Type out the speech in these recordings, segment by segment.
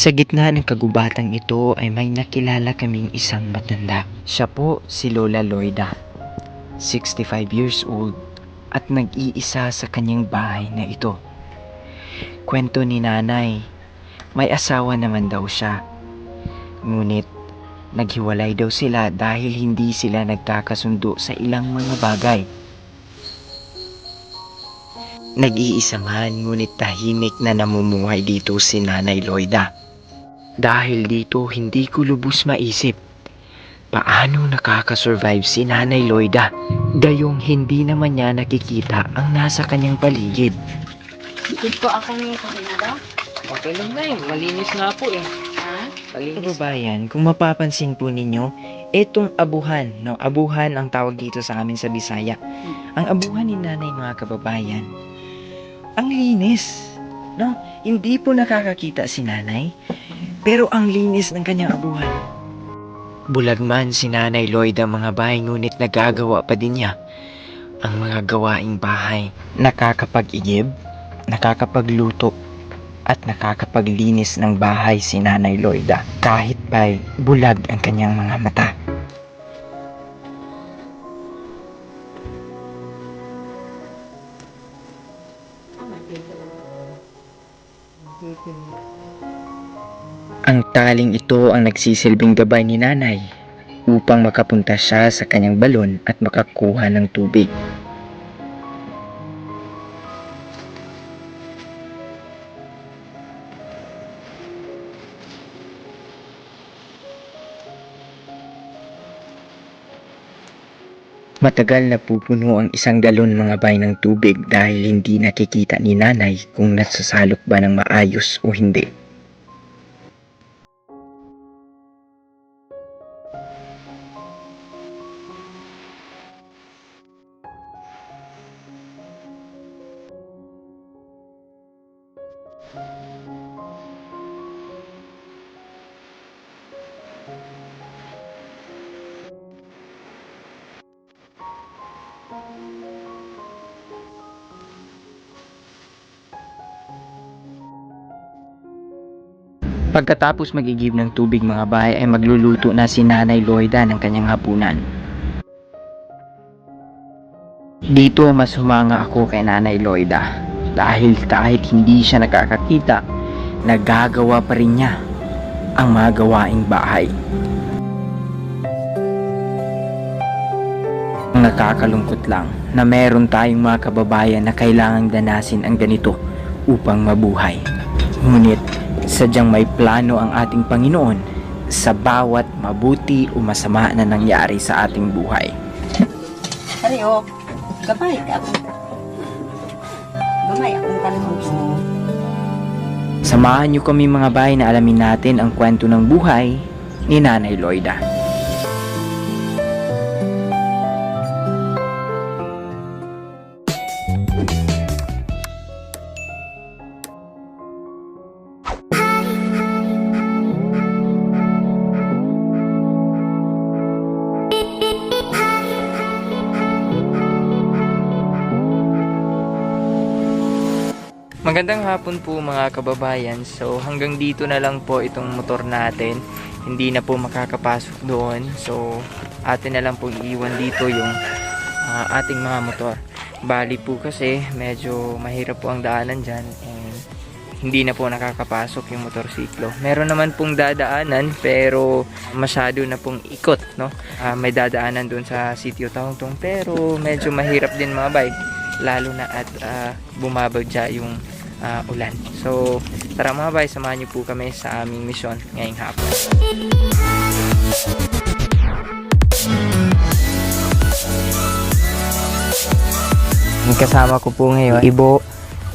Sa gitna ng kagubatang ito ay may nakilala kaming isang matanda. Siya po si Lola Loida, 65 years old at nag-iisa sa kanyang bahay na ito. Kwento ni nanay, may asawa naman daw siya. Ngunit naghiwalay daw sila dahil hindi sila nagkakasundo sa ilang mga bagay. Nag-iisa man ngunit tahimik na namumuhay dito si Nanay Loida. Dahil dito hindi ko lubos maisip paano nakakasurvive si Nanay Loida gayong hindi naman niya nakikita ang nasa kanyang paligid. Dito ako ngayon sa daw. Okay lang na malinis nga po eh. Ha? Malinis. Kababayan, kung mapapansin po ninyo, itong abuhan, no? Abuhan ang tawag dito sa amin sa Bisaya. Ang abuhan ni Nanay mga kababayan, ang linis, no? Hindi po nakakakita si Nanay, pero ang linis ng kanyang abuhan. Bulag man si Nanay Loida mga bahay, ngunit nagagawa pa din niya ang mga gawaing bahay. Nakakapag-igib, nakakapagluto, at nakakapaglinis ng bahay si Nanay Loida kahit pa'y bulag ang kanyang mga mata. Ang taling ito ang nagsisilbing gabay ni Nanay upang makapunta siya sa kanyang balon at makakuha ng tubig. Matagal na pupuno ang isang galon mga bay ng tubig dahil hindi nakikita ni Nanay kung nasasalok ba ng maayos o hindi. Pagkatapos magigib ng tubig mga bahay ay magluluto na si Nanay Loida ng kanyang hapunan. Dito mas humanga ako kay Nanay Loida dahil kahit hindi siya nakakakita, nagagawa pa rin niya ang mga gawaing bahay. Nakakalungkot lang na meron tayong mga kababayan na kailangang danasin ang ganito upang mabuhay. Ngunit sadyang may plano ang ating Panginoon sa bawat mabuti o masama na nangyari sa ating buhay. Ariyo, gamay ka ako. Gamay akong tanong gusto. Samahan niyo kami mga bahay na alamin natin ang kwento ng buhay ni Nanay Loida. Magandang hapon po mga kababayan. So hanggang dito na lang po itong motor natin. Hindi na po makakapasok doon. So atin na lang po iiwan dito yung ating mga motor. Bali po kasi medyo mahirap po ang daanan dyan. And hindi na po nakakapasok yung motorsiklo. Meron naman pong dadaanan pero masyado na pong ikot, no? May dadaanan doon sa sitio Taungtong pero medyo mahirap din mga bay. Lalo na at bumabagya yung ulan. So tara mga bay, samahan niyo po kami sa aming misyon ngayong hapon. Kasama ko po ngayon Ibo,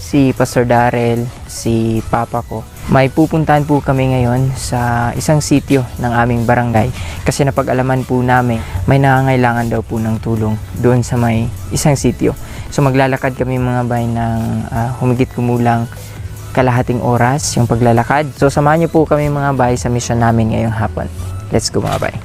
si Pastor Darrell, si Papa ko. May pupuntahan po kami ngayon sa isang sitio ng aming barangay kasi napag-alaman po namin may nangangailangan daw po ng tulong doon sa may isang sitio. So maglalakad kami mga bay ng humigit kumulang kalahating oras yung paglalakad. So samahan niyo po kami mga bay sa mission namin ngayong hapon. Let's go mga bay.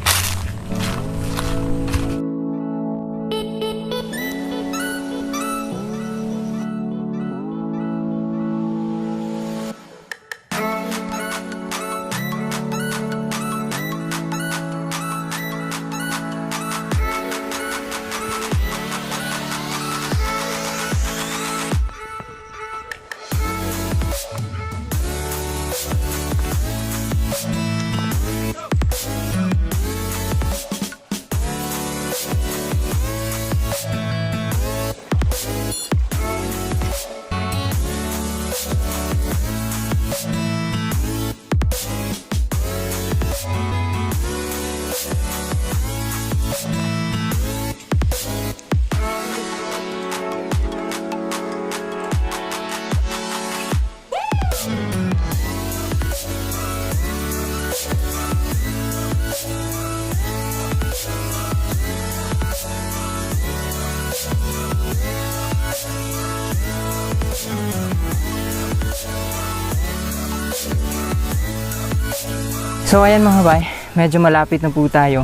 So ayan mga bay, medyo malapit na po tayo.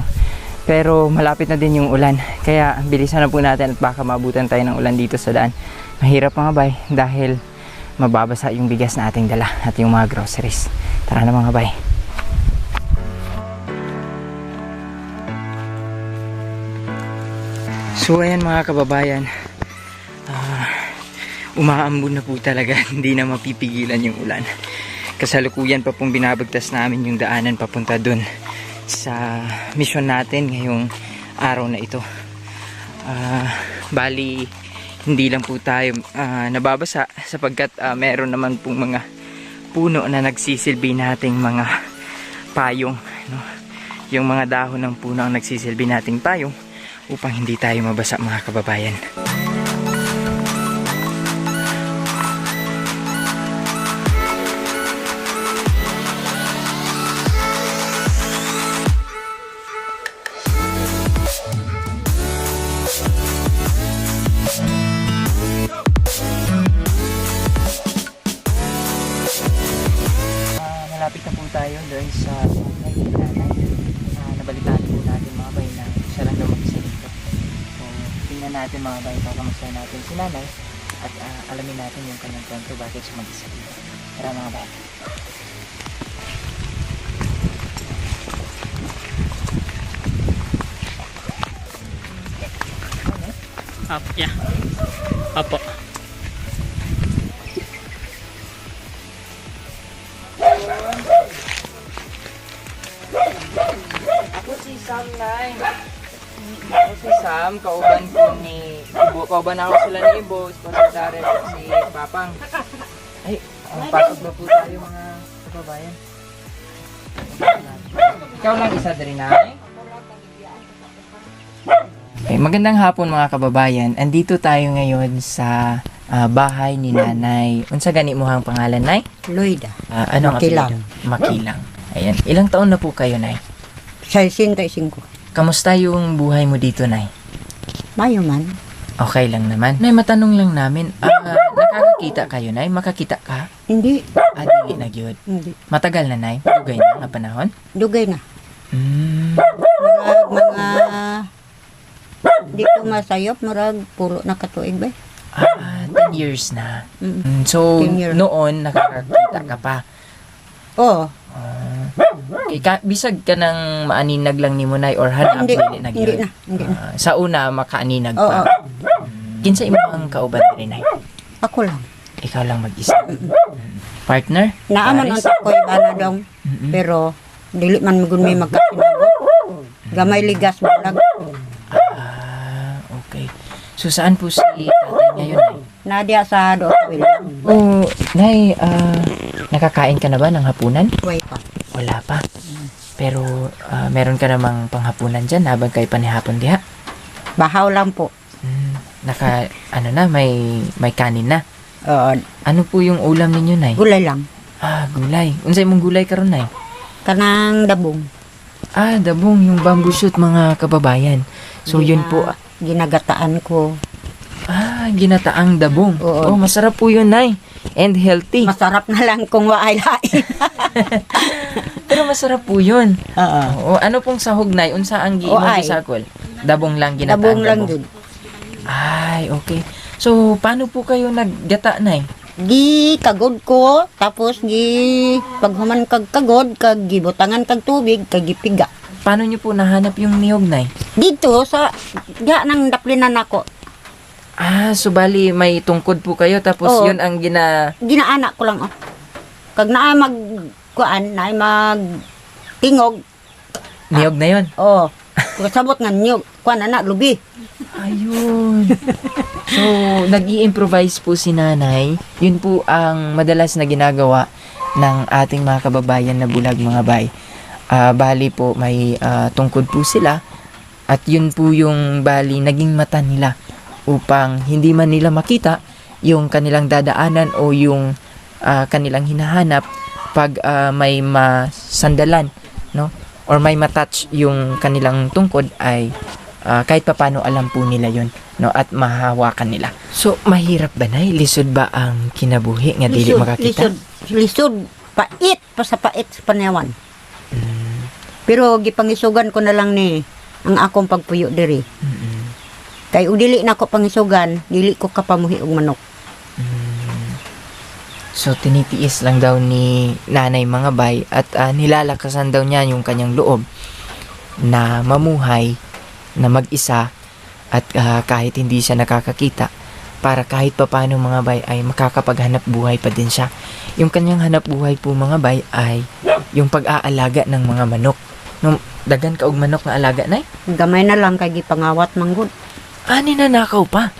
Pero malapit na din yung ulan. Kaya bilisan na po natin at baka maabutan tayo ng ulan dito sa daan. Mahirap mga bay dahil mababasa yung bigas na ating dala at yung mga groceries. Tara na mga bay. So ayan mga kababayan, umaambon na po talaga. Hindi na mapipigilan yung ulan. Kasalukuyan pa pong binabagtas namin yung daanan papunta dun sa mission natin ngayong araw na ito. Bali hindi lang po tayo nababasa sapagkat meron naman pong mga puno na nagsisilbi nating mga payong, no? Yung mga dahon ng puno ang nagsisilbi nating payong upang hindi tayo mabasa mga kababayan. Malapit na po tayo doon sa bahay ni nanay. Nabalitaan po natin mga bay na siya lang daw mag-isa dito. So, tingnan natin mga bay, kakamusta natin si nanay at alamin natin yung kanyang kwento bakit siya mag-isa dito. Tara mga bay. Apo, yeah. Apo. Ako si Sam, Nay. Ako si Sam, kauban ko ni Ibo. Kauban ako sila ni Ibo, sponsor Darren at si Papang. Ay, pasok na po tayo mga kababayan. Ikaw lang isa din, Nay. Okay, magandang hapon mga kababayan. Andito tayo ngayon sa bahay ni Nanay. Unsa gani mo ang pangalan, Nay? Loida. Ano ang Makilang. apelyido? Makilang. Ayan. Ilang taon na po kayo, Nay? 65. Kamusta yung buhay mo dito, Nay? Mayo man. Okay lang naman. Nay, matanong lang namin. Nakakakita kayo, Nay? Makakita ka? Hindi. Dili na gyud. Hindi. Matagal na, Nay? Dugay na nga panahon? Dugay na. Mm. Mga di ko masayop. Marag pulo na katuig ba? 10 years na. Mm. So, 10 years. noon, nakakakita ka pa. Oo. Okay, bisag ka ng maaninag lang ni mo, Nay, or hanap Hindi. dili na Hindi gyud? na. Hindi na. Sa una, makaaninag Oo. pa. Kinsa imo ang kauban diri, Nay? Ako lang. Ikaw lang mag-isa. Partner? Naaman ang Pares? takoy bana dong. Pero dili man magun may magkasinabot. Gamay ligas mo lang. Okay. So, saan po si tatay ngayon, Nay? Nadia sa do William. Oh, Nay, nakakain ka na ba ng hapunan? Way pa. Wala pa. Pero, meron ka namang panghapunan dyan habang kayo panihapon diha? Bahaw lang po. May kanin na. Ano po yung ulam ninyo, Nay? Gulay lang. Gulay. Unsay mong gulay karon, Nay? Kanang dabong. Dabong, yung bamboo shoot, mga kababayan. So, yun po. Ginagataan ko. Ginataang dabong. Oo. Oh, masarap po yun, Nay. And healthy. Masarap na lang kung waay lain. Pero masarap po yun. Oo. Oo. Ano pong sahog, Nay? Unsa ang Oo, ay. gisakol? Dabong lang, ginataang Dabong lang dabong. yun. Ay, okay. So, paano po kayo naggata, Nay? Gi kagod ko, tapos gi paghuman kag kagod, kag gibutangan kag tubig, kag gipiga. Paano nyo po nahanap yung niyog, Nay? Dito sa diha nang daplinan ako. So bali may tungkod po kayo tapos Oo. yun ang Ginaana ko lang Kag naa mag kuan, naa mag tingog. niyog na yun. Oh. Kasabot nga niyog, kuan ana lubi. Ayun. So, nag-i-improvise po si Nanay. Yun po ang madalas na ginagawa ng ating mga kababayan na bulag, mga bay. Bali po may tungkod po sila at yun po yung bali naging mata nila upang hindi man nila makita yung kanilang dadaanan o yung kanilang hinahanap pag may masandalan, no? Or may matouch yung kanilang tungkod ay kahit papano alam po nila yun, no? At mahawakan nila. So, mahirap ba, Nay? Lisod ba ang kinabuhi nga dili makakita? Lisod, pait pa sa pait sa panawan. Pero gipangisugan ko na lang ni ang akong pagpuyo diri. Mm-mm. Kay ug dili na ako pangisugan, dili ko kapamuhi og manok. So, tinitiis lang daw ni nanay mga bay at nilalakasan daw niya yung kanyang loob na mamuhay na mag-isa at kahit hindi siya nakakakita para kahit papano mga bay ay makakapaghanap buhay pa din siya. Yung kanyang hanap buhay po mga bay ay yung pag-aalaga ng mga manok. Nung dagan ka og manok na alaga nay? Gamay na lang kay gipangawat manggod. Ninanakaw pa.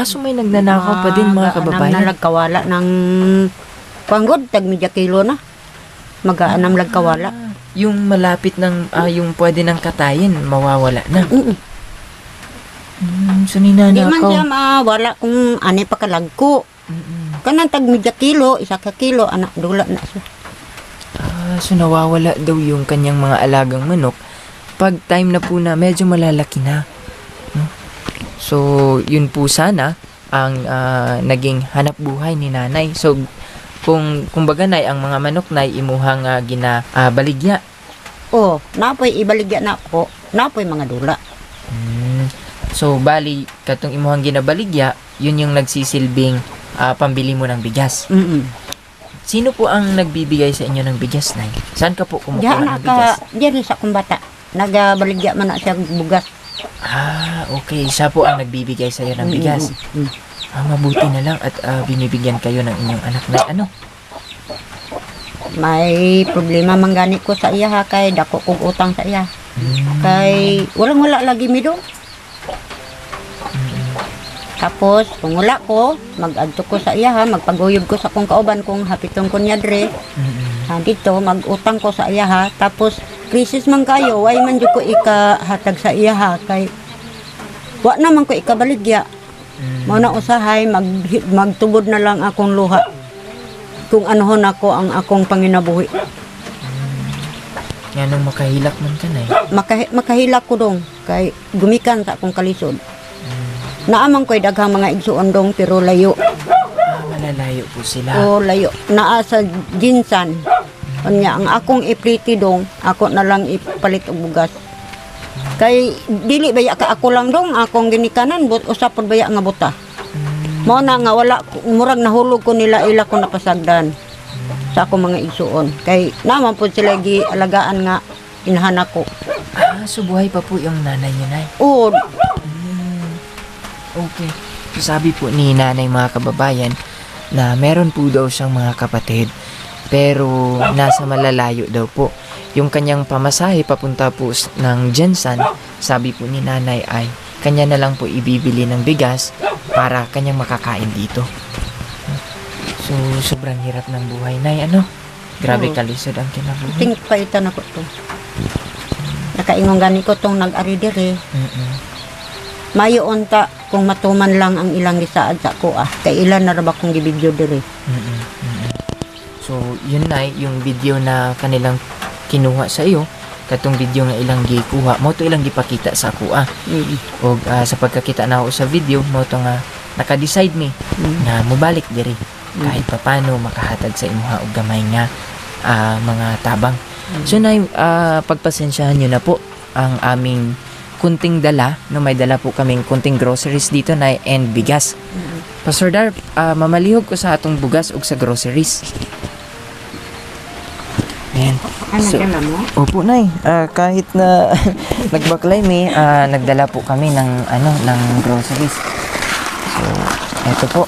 So may nagnanakaw pa din mga kababayan. Nagkawala ng panggod tag medya kilo na. Mag-aanam kawala. Yung malapit ng yung pwede nang katayin, mawawala na. So Di man ninanakaw. siya mawala kung ani pa kalagko. Kanang tag medya kilo, isa ka kilo, anak dula na siya. So nawawala daw yung kanyang mga alagang manok pag time na po na medyo malalaki na. No? So yun po sana ang naging hanap buhay ni nanay. So kung baga nay ang mga manok nay imuhang baligya. Napoy ibaligya na po. Napoy mga dula. So bali katong imuhang ginabaligya, yun yung nagsisilbing pambili mo ng bigas. Sino po ang nagbibigay sa inyo ng bigas, nay? Saan ka po kumukuha Diyan ng bigas? diyan sa kumbata. Nagabaligya man na siya bugas. Okay. Siya po ang nagbibigay sa iyo ng bigas. Mabuti na lang at binibigyan kayo ng inyong anak na ano? May problema man gani ko sa iya ha, kay dako kog utang sa iya. Kay wala lagi mi do. Tapos kung wala ko, mag-adto ko sa iya ha, magpaguyod ko sa kong kauban kung hapitong ko niya dre. Dito mag-utang ko sa iya ha. Tapos krisis man kayo, way man jud ko ikahatag sa iya ha, kay wa naman ko ikabaligya. Mao na usahay magtubod na lang akong luha. Kung anohon ako ang akong panginabuhi. Nga nung makahilak man ka na Makahilak ko dong kay gumikan sa akong kalisod. Naamang ko'y daghang mga igsuon dong pero layo. Malalayo po sila. Layo. Naa sa Jinsan. Kanya ang akong ipriti dong, ako na lang ipalit og bugas. Kay dili baya ka ako lang dong akong ginikanan but usapon baya nga buta. Mao na nga wala murag nahulog ko nila ila ko napasagdan sa akong mga igsuon. Kay naman po sila gialagaan nga inahanak ko. So buhay pa po yung nanay niyo, nay? Okay. So sabi po ni nanay mga kababayan na meron po daw siyang mga kapatid pero nasa malalayo daw po. Yung kanyang pamasahe papunta po ng Jensan, sabi po ni nanay ay kanya na lang po ibibili ng bigas para kanyang makakain dito. So sobrang hirap ng buhay, nay, ano? Grabe kalisod ang kinabuhi. Think paitan ako to. Nakaingon gani ko tong nag-ari dire. Mayo unta kung matuman lang ang ilang gisaad sa ko kay ilan na ra ba kong gibidyo dire. So yun na yung video na kanilang kinuha sa iyo, katong video nga ilang gikuha mo to ilang gipakita sa ako o sa pagkakita na ako sa video mo to nga naka-decide ni na mobalik diri kahit papano makahatag sa imuha og gamay nga mga tabang. So nay pagpasensyahan niyo na po ang aming kunting dala, no, may dala po kaming kunting groceries dito na and bigas. Pastor Dar, mamalihog ko sa atong bugas ug sa groceries. Ayan. Ano dala mo? Opo, nay. Kahit na nagbaklay may nagdala po kami ng ng groceries. So, eto po.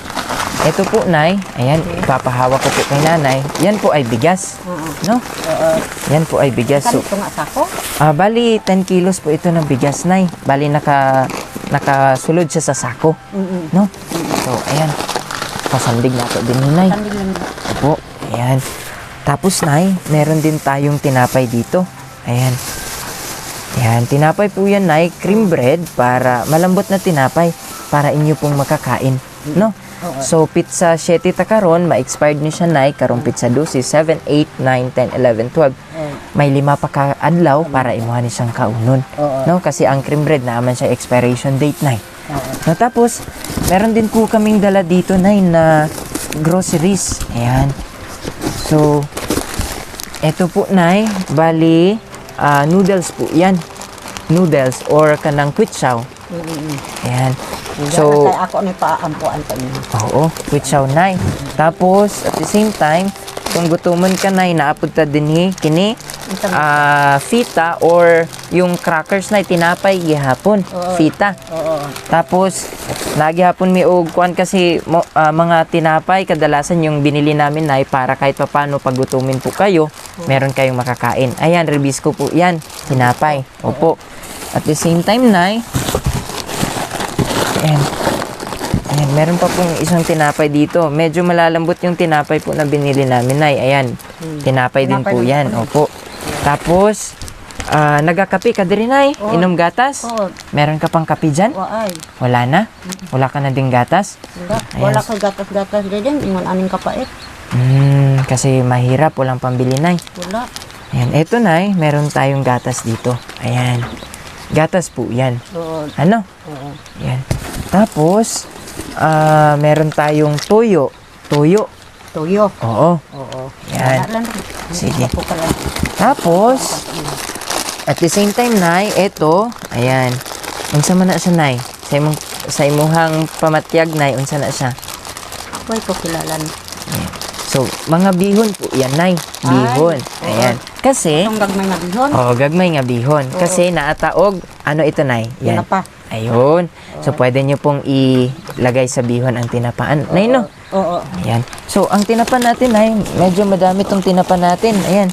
Ito po, nay. Ayan, ipapahawak ko po kay nanay. Yan po ay bigas. No? Yan po ay bigas. So, Ito nga sako? bali 10 kilos po ito ng bigas, nay. Bali nakasulod siya sa sako. No? So, ayan. Pasandig na ito din ni nay. Opo, ayan. Tapos, nay, meron din tayong tinapay dito. Ayan. Ayan, tinapay po yan, nay. Cream bread para malambot na tinapay para inyo pong makakain. No? So, pizza 7 ta karon, ma-expired ni siya, nay. Karong pizza 12, 7, 8, 9, 10, 11, 12. May 5 pa ka-adlaw para imuha ni siyang kaunon. No? Kasi ang cream bread naman siya expiration date, nay. No, tapos, meron din po kaming dala dito, nay, na groceries. Ayan. So, eto po, nay. Bali, noodles po yan. Noodles or kanang kwitsaw. Ayan. So, So, kay ako ni paampuan pa niyo. oo, kwitsaw nay. Tapos, at the same time, kung gutuman ka nay, naapod ta din kini, fita or yung crackers na tinapay gihapon. Oo. Fita. Oo. Tapos, nagihapon mi og kuan kasi mga tinapay kadalasan yung binili namin nay para kahit papaano paggutumin po kayo, meron kayong makakain. Ayan, Rebisco po yan, tinapay. Opo. At the same time nay, ayan, meron pa pong isang tinapay dito. Medyo malalambot yung tinapay po na binili namin nay. Ayan, tinapay din po yan. Opo. Tapos, nagakape ka din nay? Oo. Inom gatas? Oo. Meron ka pang kape dyan? Waay. Wala na? Wala ka na ding gatas? Wala ko gatas-gatas din. Ingon aning kapait. Kasi mahirap, walang pambili nay. Wala. Ayan, eto nay, meron tayong gatas dito. Ayan. Gatas po yan. Oo. Ano? Oo. Ayan. Tapos, meron tayong toyo. Toyo. Tuyo. Oo. Oo. Yan. Wala lang. Sige. Ako pala. Tapos, at the same time, nay, eto, ayan. Unsa man na siya, nay? Sa imuhang pamatyag, nay, unsa na siya? Ako ko kilalan. So, mga bihon po yan, nay. Bihon. Ay, Ayan. Kasi, Itong gagmay na bihon. gagmay nga bihon. Oo. Kasi naataog, ano ito, nay? Yan. Tinapa. Ayun. So, pwede nyo pong ilagay sa bihon ang tinapaan. Nay, no? Oo. Ayan. So, ang tinapa natin ay medyo madami tong tinapa natin. Ayan.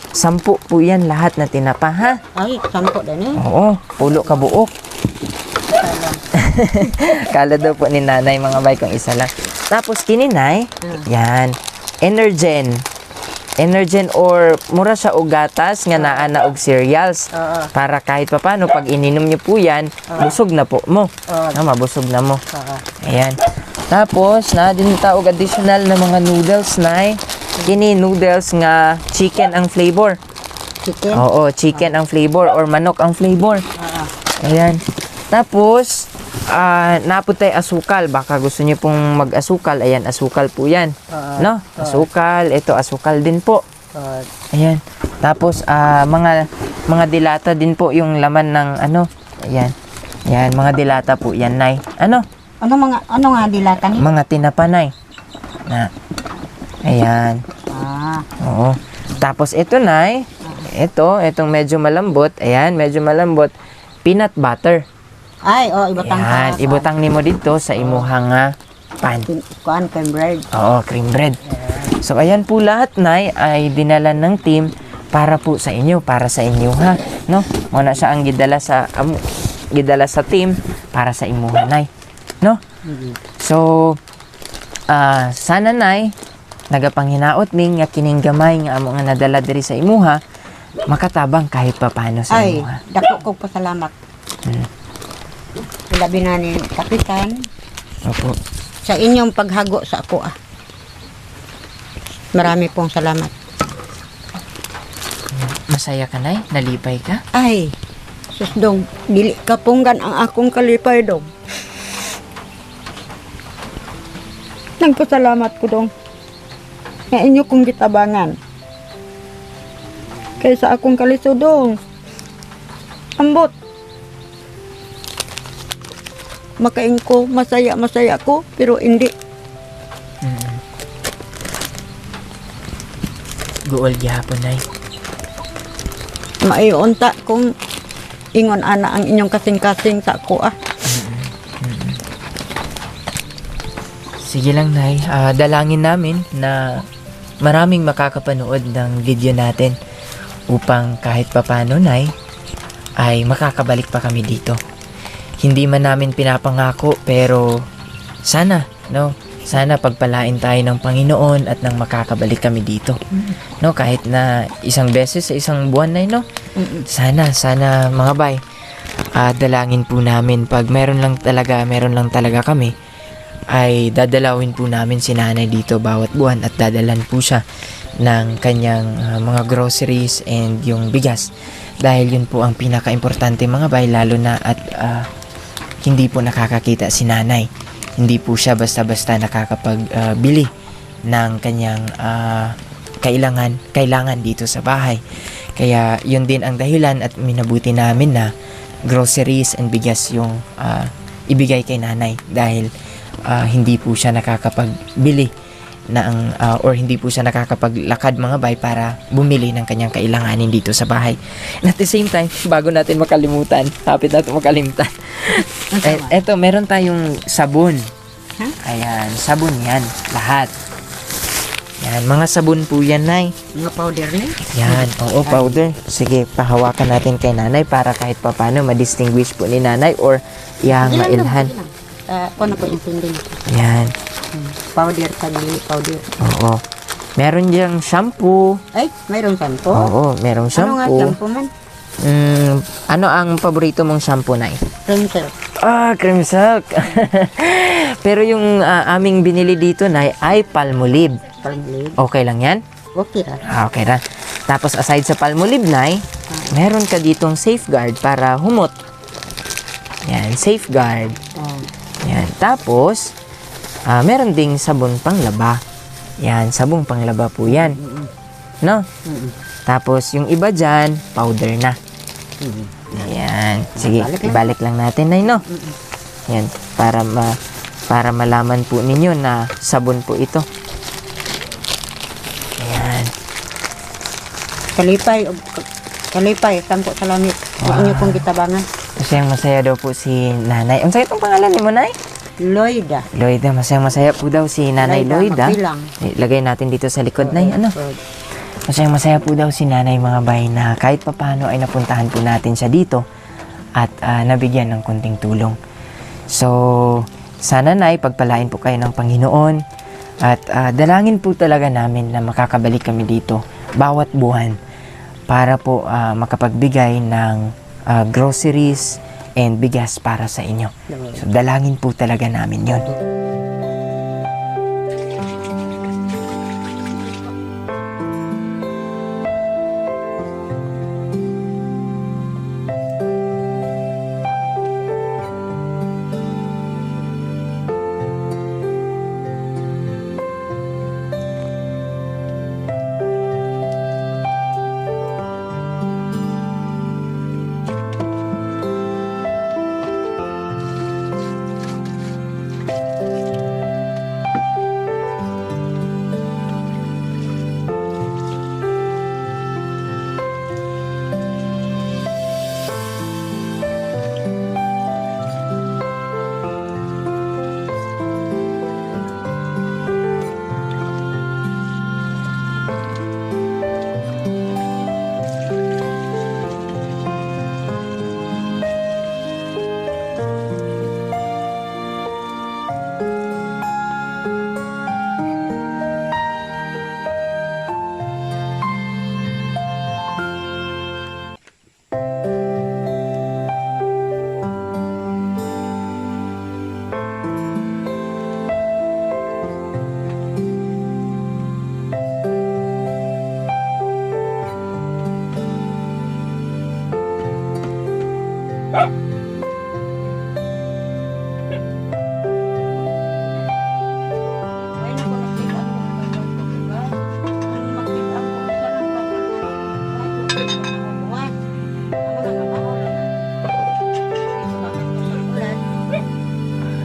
10 po yan lahat na tinapa, ha? Ay, sampo din eh. Oo. Pulo ka buok. Kala daw po ni nanay mga bay kung isa lang. Tapos kininay, yan. Energen. Energen or mura siya og gatas nga naa na og cereals. Oo. Para kahit papano pag ininom niyo po yan, busog na po mo. Oo. Mabusog na mo. Oo. Ayan. Tapos, na din taog additional na mga noodles na kini noodles nga chicken ang flavor. Chicken. Oo, chicken ang flavor or manok ang flavor. Oo. Ayan. Tapos, naputay asukal. Baka gusto niyo pong mag-asukal. Ayan, asukal po yan. No? Asukal. Ito, asukal din po. Oo. Ayan. Tapos, mga dilata din po yung laman ng ano. Ayan. Ayan, mga dilata po yan, nay. Ano? Ano nga dilata ni? Mga tinapanay. Na. Ayan. Oo. Tapos ito nay, itong medyo malambot. Ayan, medyo malambot. Peanut butter. Ay, ibutang Ayan, ibutang nimo dito sa imuhang pan. Kuan cream bread. Oo, cream bread. So ayan po lahat nay ay dinala ng team para po sa inyo, para sa inyo ha. No? Muna siya ang gidala sa team para sa imuha nay. No? So, sana nay, nagapanghinaot ming nga kining gamay nga amo nga nadala diri sa imuha, makatabang kahit papano sa Ay, imuha. dako kong pasalamat. Labi na ni Kapitan Opo. sa inyong paghago sa ako. Marami pong salamat. Masaya ka nay? Nalipay ka? Ay, susdong, dili kapunggan ang akong kalipay dong. Nagpasalamat ko dong. Nga inyo kong gitabangan. Kaysa akong kalisodong. Ambot. Makain ko, masaya ko, pero hindi. Guol gihapon nay. Maiunta kung ingon ana ang inyong kasing-kasing sa ako Sige lang nay, dalangin namin na maraming makakapanood ng video natin upang kahit papano nay ay makakabalik pa kami dito. Hindi man namin pinapangako pero sana, no? Sana pagpalain tayo ng Panginoon at nang makakabalik kami dito. No, kahit na isang beses sa isang buwan na no. Sana mga bay. Dalangin po namin pag meron lang talaga kami ay dadalawin po namin si nanay dito bawat buwan at dadalan po siya ng kanyang mga groceries and yung bigas dahil yun po ang pinaka-importante mga bay lalo na at hindi po nakakakita si nanay. Hindi po siya basta-basta nakakapagbili ng kanyang kailangan dito sa bahay. Kaya yun din ang dahilan at minabuti namin na groceries and bigas yung ibigay kay nanay dahil hindi po siya nakakapagbili or hindi po siya nakakapaglakad mga bay para bumili ng kanyang kailanganin dito sa bahay. And at the same time, bago natin makalimutan, hapit natin makalimutan. Eto, meron tayong sabon. Huh? Ayan, sabon yan, lahat. Yan, mga sabon po yan, Nay. Mga powder ni. Yan, oo, powder. Sige, pahawakan natin kay nanay para kahit papano ma-distinguish po ni nanay or yang mailhan. Kung na po intindi na. Yan, Powder kadili, powder. oo. Meron diyang shampoo. Ay, mayroong shampoo. Oo, merong Ano nga shampoo. shampoo man? Ano ang paborito mong shampoo, Nay? Cleanser. Cream silk. Pero yung aming binili dito, Nay, ay Palmolive. Palmolive. Okay lang yan? Okay ra. Okay ra. Tapos aside sa Palmolive, Nay, meron ka ditong Safeguard para humot. Yan, Safeguard. Oh. Yan. Tapos, meron ding sabon panglaba. Yan, sabong panglaba po yan. No? Tapos, yung iba dyan, powder na. Yan. Sige, ibalik lang natin, Nay, no? Yan, para malaman po ninyo na sabon po ito. Yan. Kalipay, tangko sa langit. Wow. Inyo pong kitabangan. Masayang-masaya daw po si nanay. Ang sakit ang pangalan ni mo, Nay? Lloyda. Lloyda, masayang-masaya po daw si Nanay Lloyda. Mapilang. Lagay natin dito sa likod, Nay. Ano? Masayang-masaya po daw si nanay, mga bay, na kahit papano ay napuntahan po natin siya dito at nabigyan ng konting tulong. So, sana, Nay, pagpalain po kayo ng Panginoon at dalangin po talaga namin na makakabalik kami dito bawat buwan para po makapagbigay ng groceries and bigas para sa inyo. So, dalangin po talaga namin yon.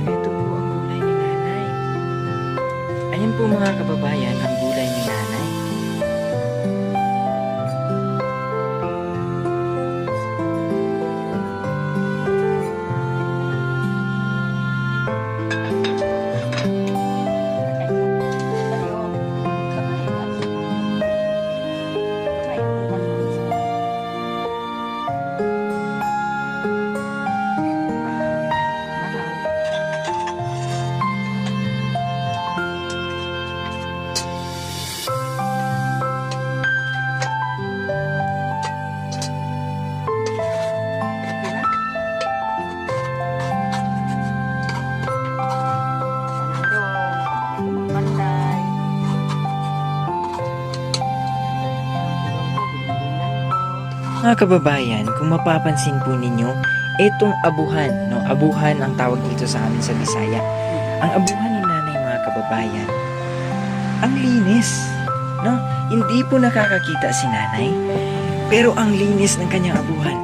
Ito po ang gulay ni nanay. Ayan po mga kababayan, ang gulay ni nanay. Mga kababayan, kung mapapansin po ninyo, itong abuhan, no? Abuhan ang tawag dito sa amin sa Bisaya. Ang abuhan ni nanay, mga kababayan, ang linis, no? Hindi po nakakakita si nanay. pero ang linis ng kanyang abuhan.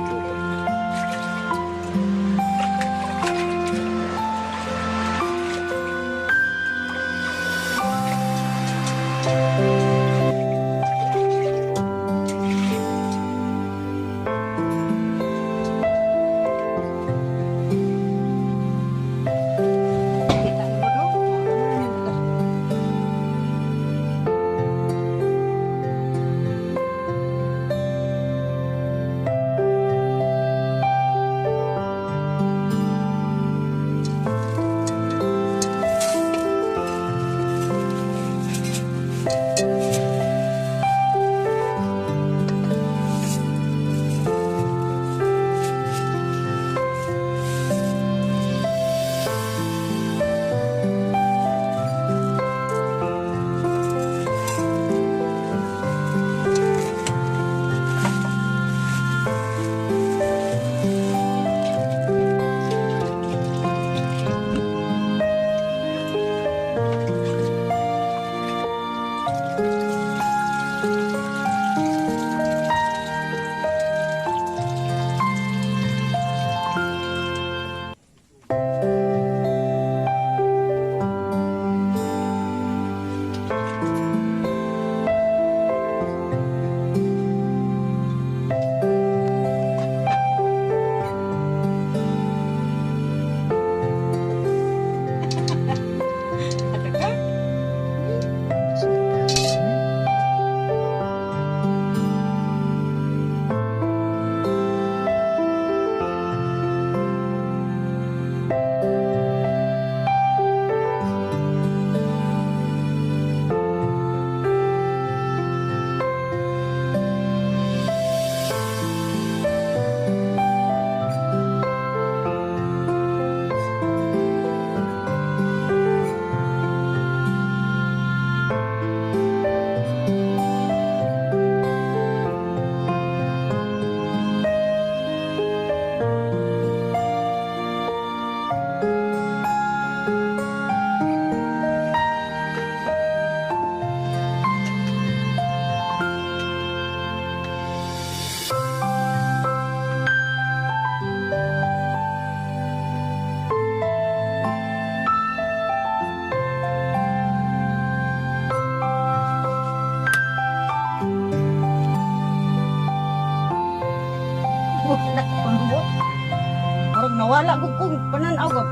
Murag nawala gud kong pananaw gud.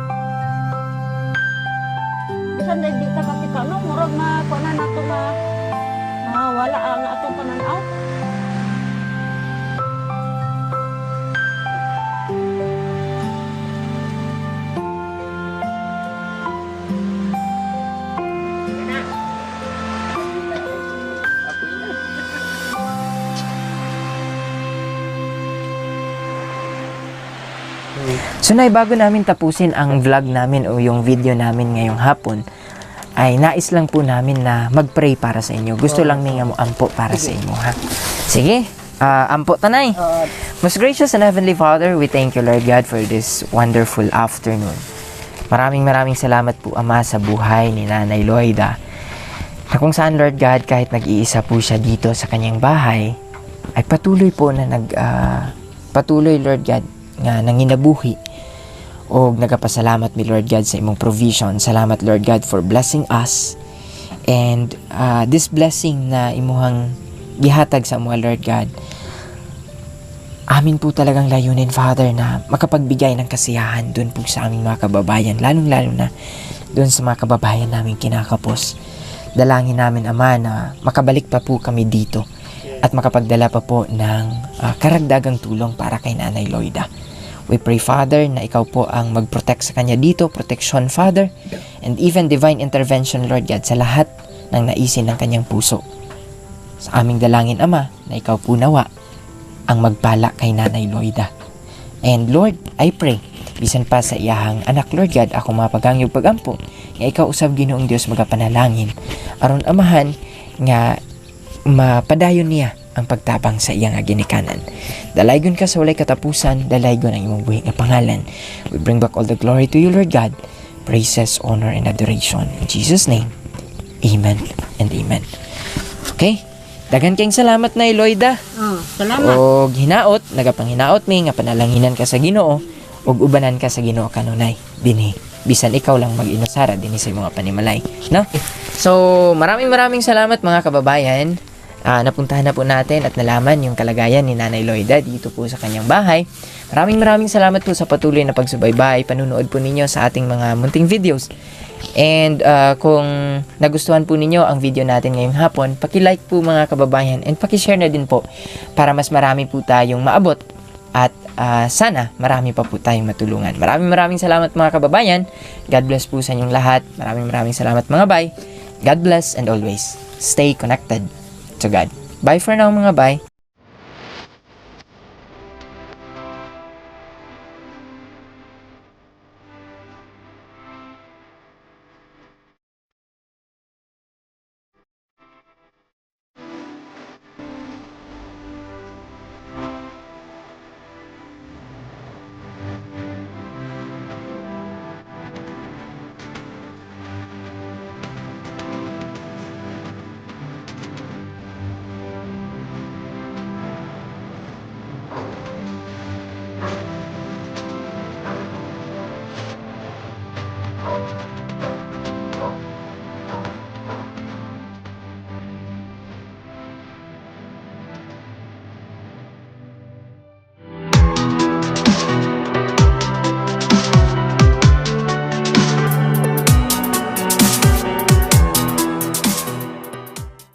Bisan di ta makita no, murag kuanan nato wala ang atong pananaw. So Nay, bago namin tapusin ang vlog namin o yung video namin ngayong hapon, ay nais lang po namin na mag-pray para sa inyo. Gusto lang ninyo mo ampo para sa inyo, ha? Sige, ampo tanay. Most gracious and heavenly Father, we thank you, Lord God, for this wonderful afternoon. Maraming salamat po, Ama, sa buhay ni Nanay Loida. Na kung saan, Lord God, kahit nag-iisa po siya dito sa kanyang bahay, ay patuloy po na patuloy, Lord God, nga nanginabuhi o nagapasalamat mi Lord God sa imong provision. Salamat, Lord God, for blessing us, and this blessing na imuhang gihatag sa mga, Lord God, amin po talagang layunin, Father, na makapagbigay ng kasiyahan dun po sa aming mga kababayan, lalong-lalo na dun sa mga kababayan namin kinakapos. Dalangin namin, Ama, na makabalik pa po kami dito at makapagdala pa po ng karagdagang tulong para kay Nanay Loida. We pray, Father, na ikaw po ang mag-protect sa kanya dito, protection, Father, and even divine intervention, Lord God, sa lahat ng naisin ng kanyang puso. Sa aming dalangin, Ama, na ikaw po nawa ang magpala kay Nanay Loida. And Lord, I pray, bisan pa sa iyahang anak, Lord God, ako mapagangyog pagampo, nga ikaw usab, Ginoong Dios, magapanalangin, aron amahan nga mapadayon niya ang pagtabang sa iyang ginikanan. Dalaygon ka sa walay katapusan, dalaygon ang imong buhi nga pangalan. We bring back all the glory to you, Lord God. Praises, honor, and adoration. In Jesus' name, amen and amen. Okay? Dagan kayong salamat na Lloyda. Oh, salamat. Og hinaot, nagapanghinaot mi nga panalanginan ka sa Ginoo ug ubanan ka sa Ginoo kanunay dinhi. Bisan ikaw lang mag-inusara dinhi sa mga panimalay, no? So, maraming salamat mga kababayan. Napuntahan na po natin at nalaman yung kalagayan ni Nanay Lloyda dito po sa kanyang bahay. Maraming salamat po sa patuloy na pagsubaybay, panunood po ninyo sa ating mga munting videos. And kung nagustuhan po ninyo ang video natin ngayong hapon, paki-like po mga kababayan and paki-share na din po para mas marami po tayong maabot at sana marami pa po tayong matulungan. Maraming salamat mga kababayan. God bless po sa inyong lahat. Maraming salamat mga bay. God bless and always stay connected to God. Bye for now mga bay.